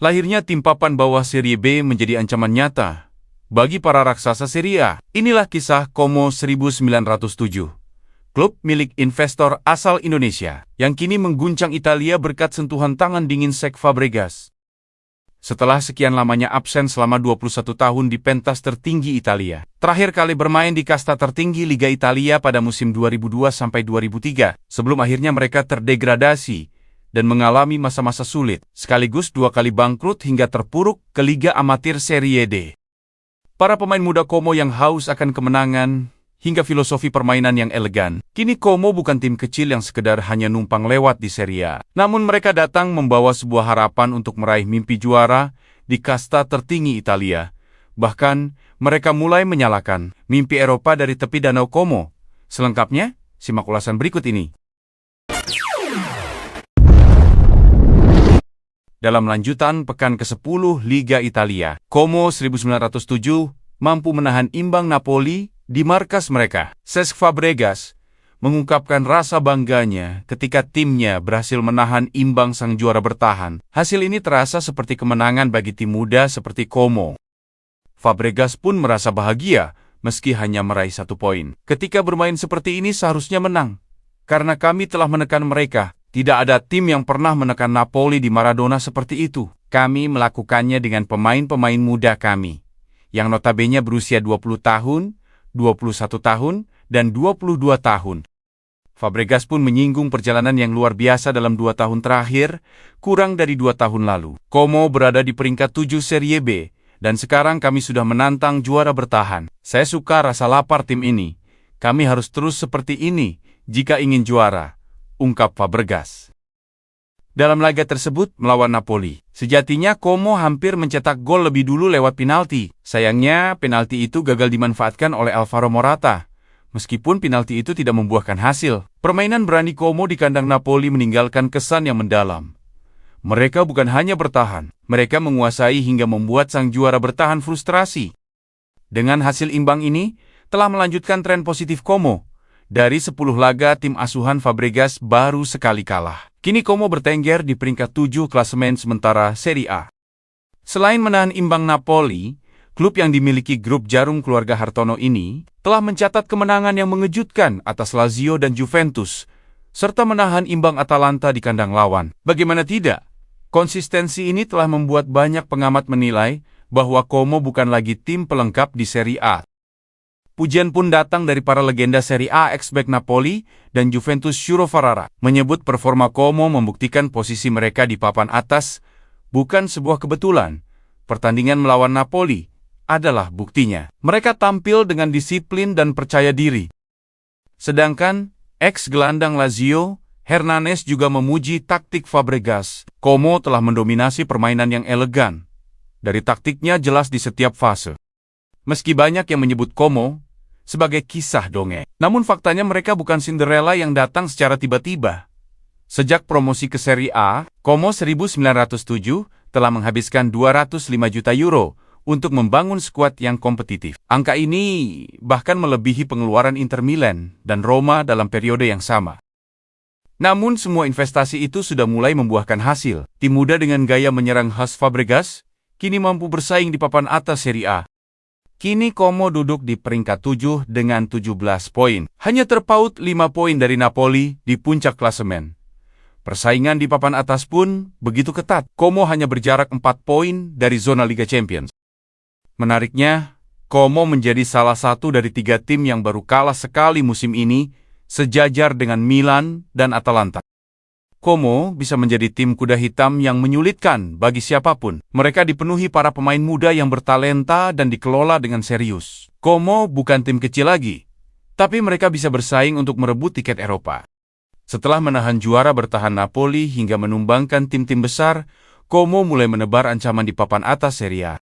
Lahirnya tim papan bawah Serie B menjadi ancaman nyata bagi para raksasa Serie A. Inilah kisah Como 1907, klub milik investor asal Indonesia yang kini mengguncang Italia berkat sentuhan tangan dingin Cesc Fabregas. Setelah sekian lamanya absen selama 21 tahun di pentas tertinggi Italia, terakhir kali bermain di kasta tertinggi Liga Italia pada musim 2002-2003, sebelum akhirnya mereka terdegradasi dan mengalami masa-masa sulit, sekaligus 2 kali bangkrut hingga terpuruk ke Liga Amatir Serie D. Para pemain muda Como yang haus akan kemenangan, hingga filosofi permainan yang elegan. Kini Como bukan tim kecil yang sekedar hanya numpang lewat di Serie A. Namun mereka datang membawa sebuah harapan untuk meraih mimpi juara di kasta tertinggi Italia. Bahkan, mereka mulai menyalakan mimpi Eropa dari tepi Danau Como. Selengkapnya, simak ulasan berikut ini. Dalam lanjutan pekan ke-10 Liga Italia, Como 1907 mampu menahan imbang Napoli di markas mereka. Cesc Fabregas mengungkapkan rasa bangganya ketika timnya berhasil menahan imbang sang juara bertahan. Hasil ini terasa seperti kemenangan bagi tim muda seperti Como. Fabregas pun merasa bahagia meski hanya meraih 1 poin. Ketika bermain seperti ini seharusnya menang, karena kami telah menekan mereka. Tidak ada tim yang pernah menekan Napoli di Maradona seperti itu. Kami melakukannya dengan pemain-pemain muda kami, yang notabene berusia 20 tahun, 21 tahun, dan 22 tahun. Fabregas pun menyinggung perjalanan yang luar biasa dalam 2 tahun terakhir, kurang dari 2 tahun lalu. Como berada di peringkat 7 Serie B, dan sekarang kami sudah menantang juara bertahan. Saya suka rasa lapar tim ini. Kami harus terus seperti ini jika ingin juara, ungkap Fabregas. Dalam laga tersebut melawan Napoli, sejatinya Como hampir mencetak gol lebih dulu lewat penalti. Sayangnya, penalti itu gagal dimanfaatkan oleh Alvaro Morata. Meskipun penalti itu tidak membuahkan hasil, permainan berani Como di kandang Napoli meninggalkan kesan yang mendalam. Mereka bukan hanya bertahan, mereka menguasai hingga membuat sang juara bertahan frustrasi. Dengan hasil imbang ini, telah melanjutkan tren positif Como. Dari 10 laga tim asuhan Fabregas baru sekali kalah. Kini Como bertengger di peringkat 7 klasemen sementara Serie A. Selain menahan imbang Napoli, klub yang dimiliki grup jarum keluarga Hartono ini telah mencatat kemenangan yang mengejutkan atas Lazio dan Juventus, serta menahan imbang Atalanta di kandang lawan. Bagaimana tidak? Konsistensi ini telah membuat banyak pengamat menilai bahwa Como bukan lagi tim pelengkap di Serie A. Pujian pun datang dari para legenda Serie A ex-back Napoli dan Juventus Suro Ferrara, menyebut performa Como membuktikan posisi mereka di papan atas bukan sebuah kebetulan. Pertandingan melawan Napoli adalah buktinya. Mereka tampil dengan disiplin dan percaya diri. Sedangkan ex-gelandang Lazio, Hernanes juga memuji taktik Fabregas. Como telah mendominasi permainan yang elegan. Dari taktiknya jelas di setiap fase. Meski banyak yang menyebut Como sebagai kisah dongeng, namun faktanya mereka bukan Cinderella yang datang secara tiba-tiba. Sejak promosi ke Serie A, Como 1907 telah menghabiskan 205 juta euro untuk membangun skuad yang kompetitif. Angka ini bahkan melebihi pengeluaran Inter Milan dan Roma dalam periode yang sama. Namun semua investasi itu sudah mulai membuahkan hasil. Tim muda dengan gaya menyerang khas Fabregas kini mampu bersaing di papan atas Serie A. Kini Como duduk di peringkat 7 dengan 17 poin. Hanya terpaut 5 poin dari Napoli di puncak klasemen. Persaingan di papan atas pun begitu ketat. Como hanya berjarak 4 poin dari zona Liga Champions. Menariknya, Como menjadi salah satu dari 3 tim yang baru kalah sekali musim ini, sejajar dengan Milan dan Atalanta. Como bisa menjadi tim kuda hitam yang menyulitkan bagi siapapun. Mereka dipenuhi para pemain muda yang bertalenta dan dikelola dengan serius. Como bukan tim kecil lagi, tapi mereka bisa bersaing untuk merebut tiket Eropa. Setelah menahan juara bertahan Napoli hingga menumbangkan tim-tim besar, Como mulai menebar ancaman di papan atas Serie A.